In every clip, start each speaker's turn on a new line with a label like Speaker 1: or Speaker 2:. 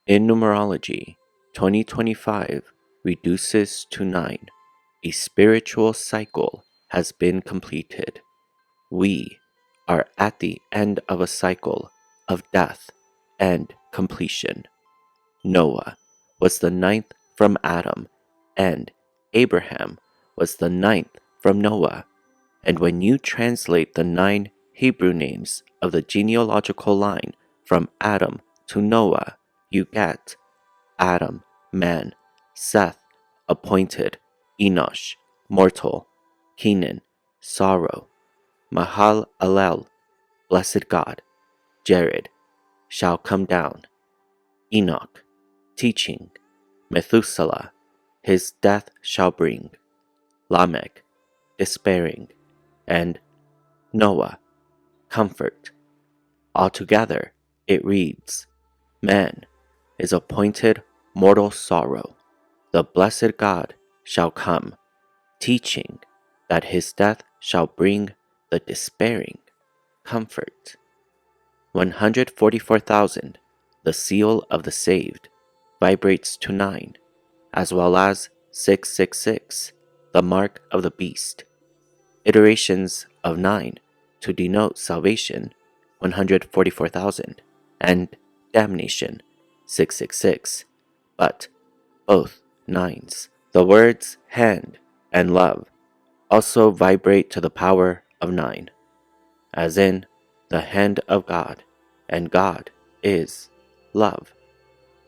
Speaker 1: In numerology, 2025 reduces to 9. A spiritual cycle has been completed. We are at the end of a cycle of death and completion. Noah was the ninth from Adam, and Abraham was the ninth from Noah. And when you translate the 9 Hebrew names of the genealogical line from Adam to Noah, you get Adam, man; Seth, appointed; Enosh, mortal; Kenan, sorrow; Mahal-alel, blessed God; Jared, shall come down; Enoch, teaching; Methuselah, his death shall bring; Lamech, despairing; and Noah, comfort. Altogether, it reads, man is appointed mortal sorrow. The blessed God shall come, teaching that his death shall bring the despairing comfort. 144,000, the seal of the saved, vibrates to 9, as well as 666, the mark of the beast. Iterations of 9 to denote salvation, 144,000, and damnation, 666, but both 9s. The words hand and love also vibrate to the power of 9, as in the hand of God, and God is love.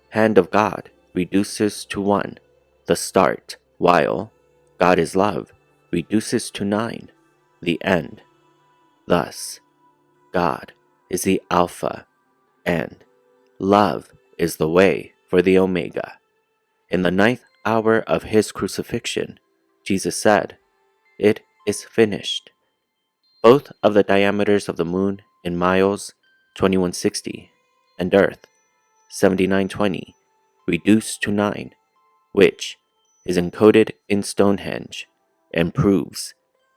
Speaker 1: Hand of God reduces to 1, the start, while God is love reduces to 9, the end. Thus, God is the Alpha, and love is the way for the Omega. In the 9th hour of his crucifixion, Jesus said, "It is finished." Both of the diameters of the moon in miles, 2160, and Earth, 7920, reduced to 9, which is encoded in Stonehenge, and proves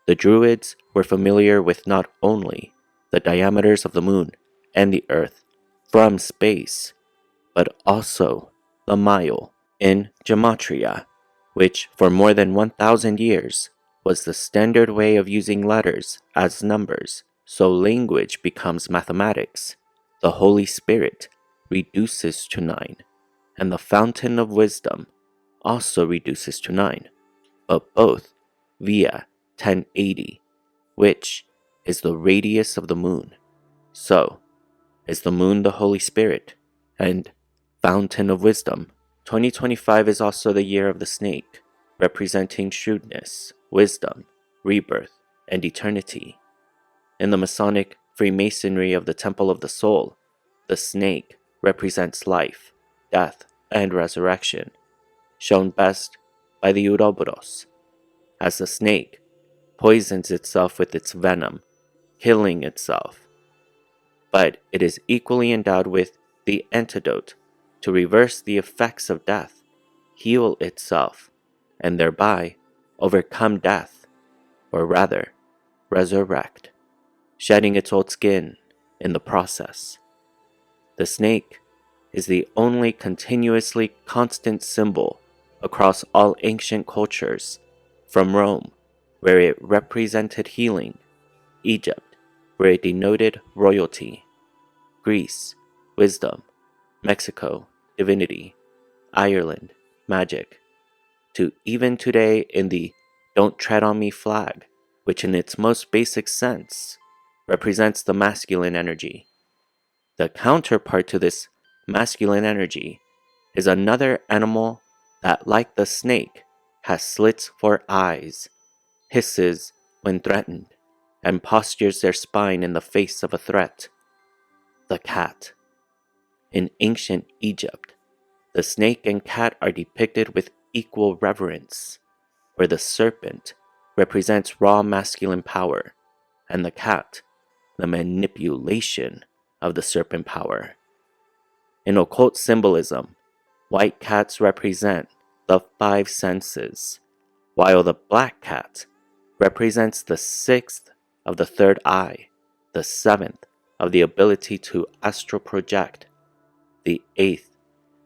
Speaker 1: the Druids were familiar with not only the diameters of the moon and the Earth from space, but also the mile in Gematria, which for more than 1,000 years was the standard way of using letters as numbers, so language becomes mathematics. The Holy Spirit reduces to 9, and the Fountain of Wisdom also reduces to 9, but both via 1080, which is the radius of the moon. So, is the moon the Holy Spirit and Fountain of Wisdom? 2025 is also the year of the snake, representing shrewdness, wisdom, rebirth, and eternity. In the Masonic Freemasonry of the Temple of the Soul, the snake represents life, death, and resurrection, shown best by the Ouroboros, as the snake poisons itself with its venom, killing itself. But it is equally endowed with the antidote to reverse the effects of death, heal itself, and thereby overcome death, or rather, resurrect, shedding its old skin in the process. The snake is the only continuously constant symbol across all ancient cultures, from Rome, where it represented healing, Egypt, where it denoted royalty, Greece, wisdom, Mexico, divinity, Ireland, magic, to even today in the "Don't Tread on Me" flag, which in its most basic sense represents the masculine energy. The counterpart to this masculine energy is another animal that, like the snake, has slits for eyes, hisses when threatened, and postures their spine in the face of a threat. The cat. In ancient Egypt, the snake and cat are depicted with equal reverence, where the serpent represents raw masculine power, and the cat, the manipulation of the serpent power. In occult symbolism, white cats represent the 5 senses, while the black cat represents the 6th of the 3rd eye, the 7th of the ability to astral project, the 8th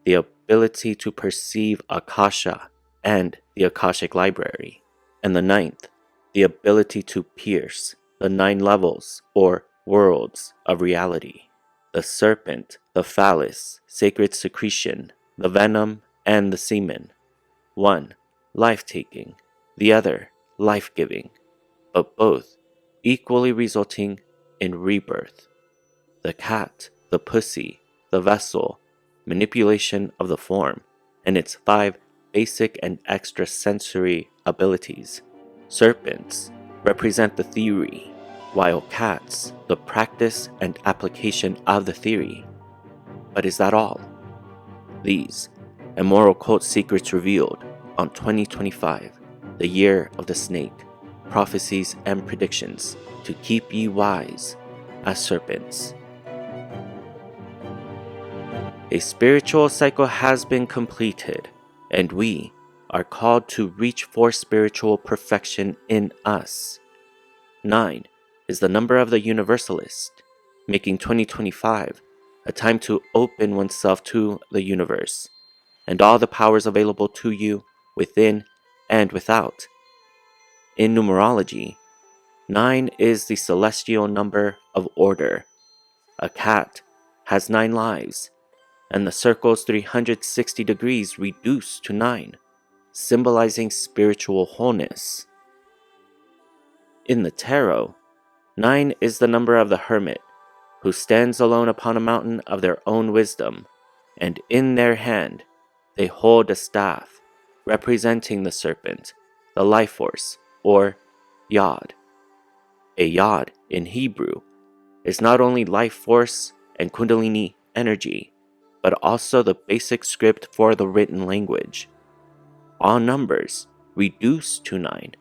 Speaker 1: the ability to perceive Akasha and the Akashic Library. And the 9th, the ability to pierce the 9 levels or worlds of reality. The serpent, the phallus, sacred secretion, the venom, and the semen. One, life-taking, the other, life-giving, but both equally resulting in rebirth. The cat, the pussy, the vessel, manipulation of the form, and its 5 basic and extrasensory abilities. Serpents represent the theory, while cats, the practice and application of the theory. But is that all? These and more occult secrets revealed on 2025, the year of the snake, prophecies and predictions to keep ye wise as serpents. A spiritual cycle has been completed, and we are called to reach for spiritual perfection in us. 9 is the number of the universalist, making 2025 a time to open oneself to the universe and all the powers available to you within and without. In numerology, 9 is the celestial number of order. A cat has 9 lives, and the circle's 360 degrees reduce to 9, symbolizing spiritual wholeness. In the tarot, 9 is the number of the hermit, who stands alone upon a mountain of their own wisdom, and in their hand they hold a staff, representing the serpent, the life force, or yod. A yod, in Hebrew, is not only life force and kundalini energy, but also the basic script for the written language. All numbers reduce to 9,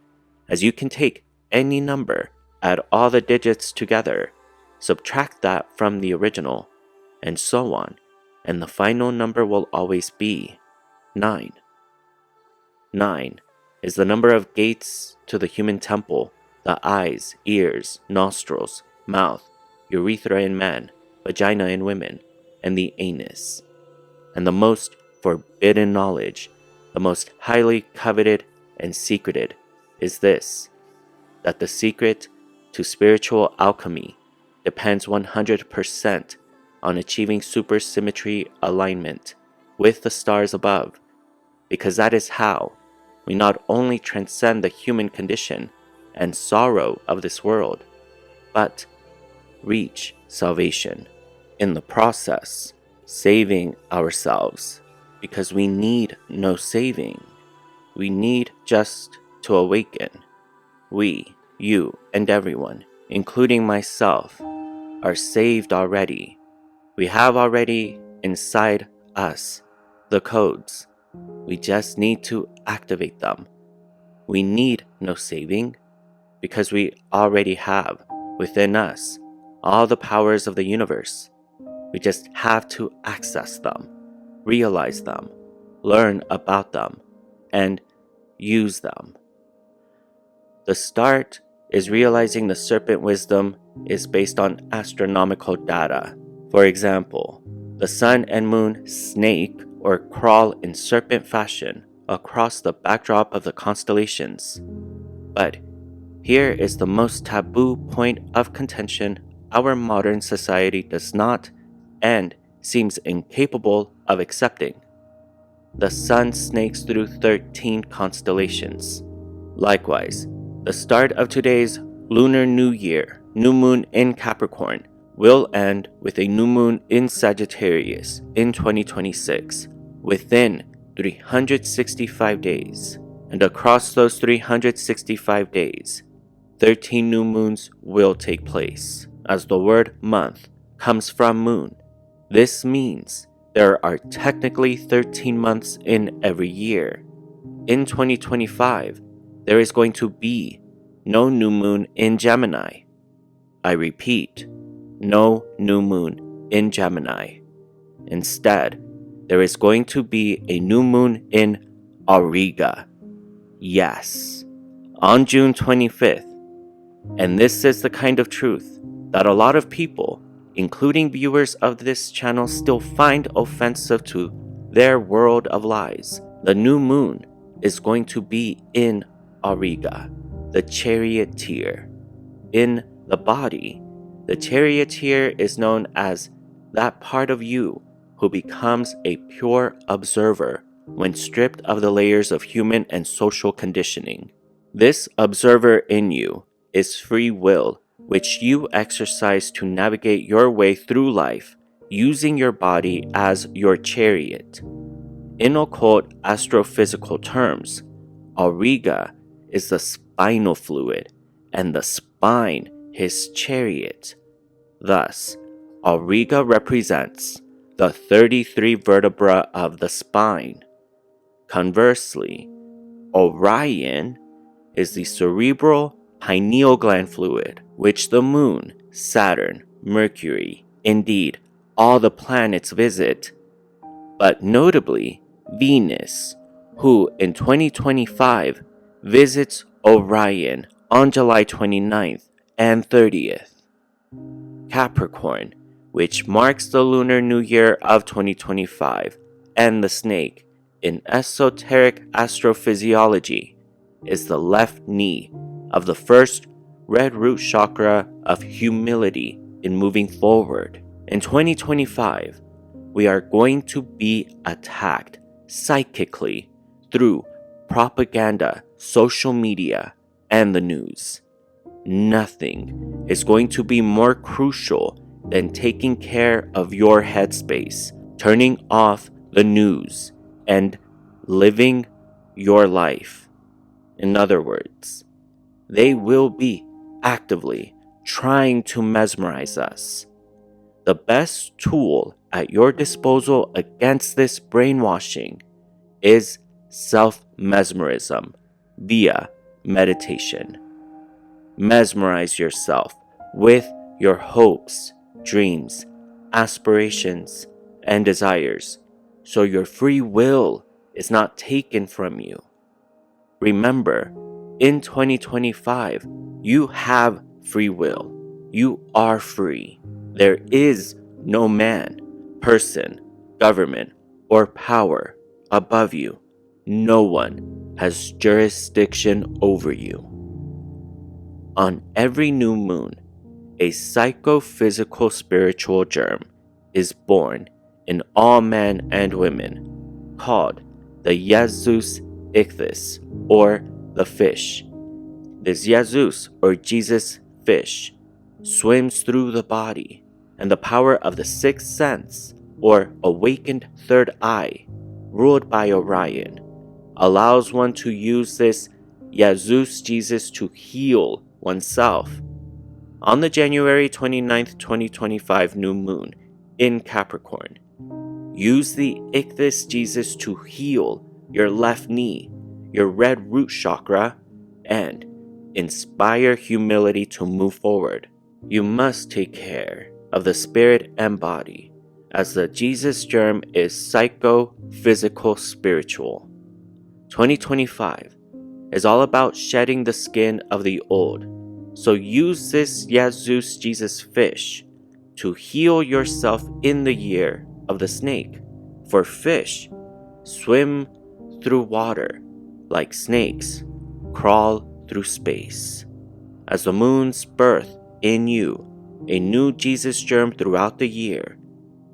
Speaker 1: as you can take any number, add all the digits together, subtract that from the original, and so on, and the final number will always be 9. 9 is the number of gates to the human temple, the eyes, ears, nostrils, mouth, urethra in man, vagina in women, and the anus. And the most forbidden knowledge, the most highly coveted and secreted, is this, that the secret to spiritual alchemy depends 100% on achieving supersymmetry alignment with the stars above, because that is how we not only transcend the human condition and sorrow of this world, but reach salvation. In the process, saving ourselves, because we need no saving. We need just to awaken. We, you, and everyone, including myself, are saved already. We have already inside us the codes. We just need to activate them. We need no saving because we already have within us all the powers of the universe. We just have to access them, realize them, learn about them, and use them. The start is realizing the serpent wisdom is based on astronomical data. For example, the sun and moon snake or crawl in serpent fashion across the backdrop of the constellations. But here is the most taboo point of contention our modern society does not and seems incapable of accepting. The sun snakes through 13 constellations. Likewise, the start of today's Lunar New Year, new moon in Capricorn, will end with a new moon in Sagittarius in 2026, within 365 days. And across those 365 days, 13 new moons will take place. As the word month comes from moon, this means there are technically 13 months in every year. In 2025, there is going to be no new moon in Gemini. I repeat, no new moon in Gemini. Instead, there is going to be a new moon in Auriga. Yes, on June 25th. And this is the kind of truth that a lot of people, including viewers of this channel, still find offensive to their world of lies. The new moon is going to be in Auriga, the charioteer. In the body, the charioteer is known as that part of you who becomes a pure observer when stripped of the layers of human and social conditioning. This observer in you is free will, which you exercise to navigate your way through life using your body as your chariot. In occult astrophysical terms, Auriga is the spinal fluid and the spine his chariot. Thus, Auriga represents the 33 vertebrae of the spine. Conversely, Orion is the cerebral pineal gland fluid, which the moon, Saturn, Mercury, indeed, all the planets visit, but notably Venus, who in 2025 visits Orion on July 29th and 30th. Capricorn, which marks the Lunar New Year of 2025, and the snake, in esoteric astrophysiology, is the left knee of the first red root chakra of humility in moving forward. In 2025, we are going to be attacked psychically through propaganda, social media, and the news. Nothing is going to be more crucial than taking care of your headspace, turning off the news, and living your life. In other words, they will be actively trying to mesmerize us. The best tool at your disposal against this brainwashing is self-mesmerism via meditation. Mesmerize yourself with your hopes, dreams, aspirations, and desires, so your free will is not taken from you. Remember, in 2025, you have free will. You are free. There is no man, person, government, or power above you. No one has jurisdiction over you. On every new moon, a psychophysical spiritual germ is born in all men and women, called the Jesus ichthys, or the fish. This Jesus, or Jesus fish, swims through the body, and the power of the sixth sense, or awakened third eye, ruled by Orion, allows one to use this Jesus to heal oneself. On the January 29th, 2025 new moon in Capricorn, use the ichthys Jesus to heal your left knee, your red root chakra, and inspire humility to move forward. You must take care of the spirit and body, as the Jesus germ is psycho-physical spiritual. 2025 is all about shedding the skin of the old, so use this Jesus fish to heal yourself in the year of the snake. For fish swim through water like snakes crawl through space. As the moon's birth in you a new Jesus germ throughout the year,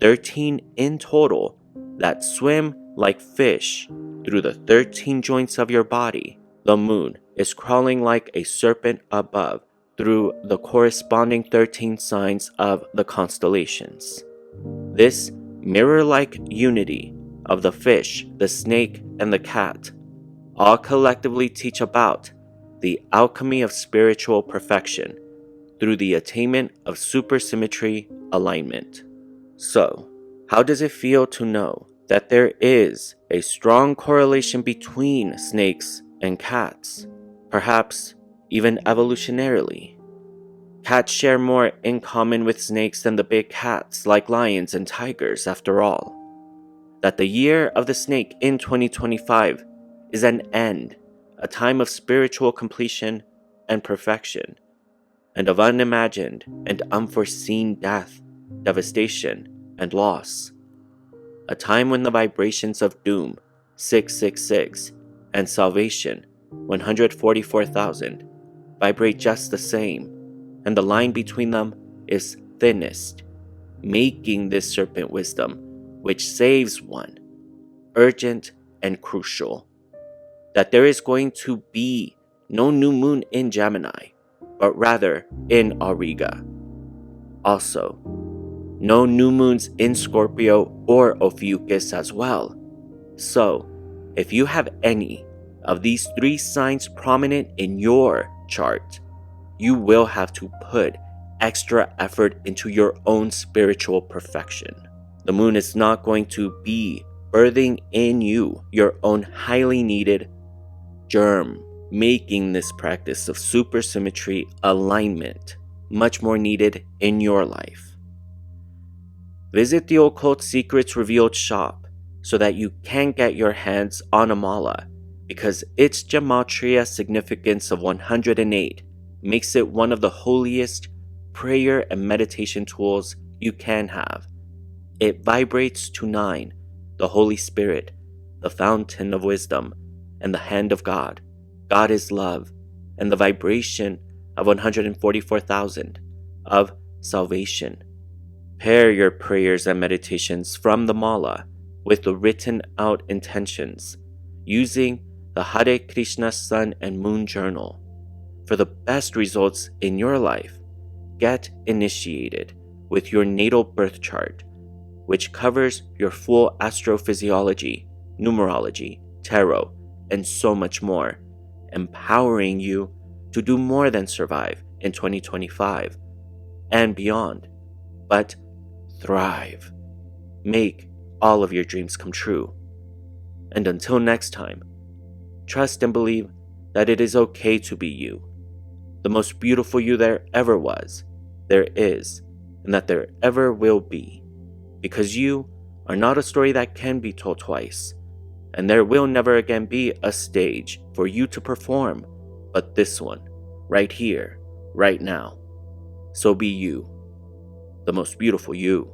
Speaker 1: 13 in total that swim like fish through the 13 joints of your body. The moon is crawling like a serpent above through the corresponding 13 signs of the constellations. This mirror-like unity of the fish, the snake, and the cat all collectively teach about the alchemy of spiritual perfection through the attainment of supersymmetry alignment. So, how does it feel to know that there is a strong correlation between snakes and cats? Perhaps even evolutionarily. Cats share more in common with snakes than the big cats like lions and tigers, after all. That the year of the snake in 2025 is an end, a time of spiritual completion and perfection, and of unimagined and unforeseen death, devastation, and loss. a time when the vibrations of doom, 666, and salvation, 144,000, vibrate just the same, and the line between them is thinnest, making this serpent wisdom, which saves one, urgent and crucial. That there is going to be no new moon in Gemini, but rather in Auriga. Also, no new moons in Scorpio or Ophiuchus as well. So, if you have any of these 3 signs prominent in your chart, you will have to put extra effort into your own spiritual perfection. The moon is not going to be birthing in you your own highly needed germ, making this practice of supersymmetry alignment much more needed in your life. Visit the Occult Secrets Revealed shop so that you can get your hands on a mala, because its Gematria significance of 108 makes it one of the holiest prayer and meditation tools you can have. It vibrates to 9, the Holy Spirit, the fountain of wisdom, and the hand of God. God is love, and the vibration of 144,000 of salvation. Pair your prayers and meditations from the mala with the written out intentions using the Hare Krishna Sun and Moon Journal. For the best results in your life, get initiated with your natal birth chart, which covers your full astrophysiology, numerology, tarot, and so much more, empowering you to do more than survive in 2025 and beyond, but thrive. Make all of your dreams come true. And until next time, trust and believe that it is okay to be you, the most beautiful you there ever was, there is, and that there ever will be, because you are not a story that can be told twice, and there will never again be a stage for you to perform, but this one, right here, right now. So be you, the most beautiful you.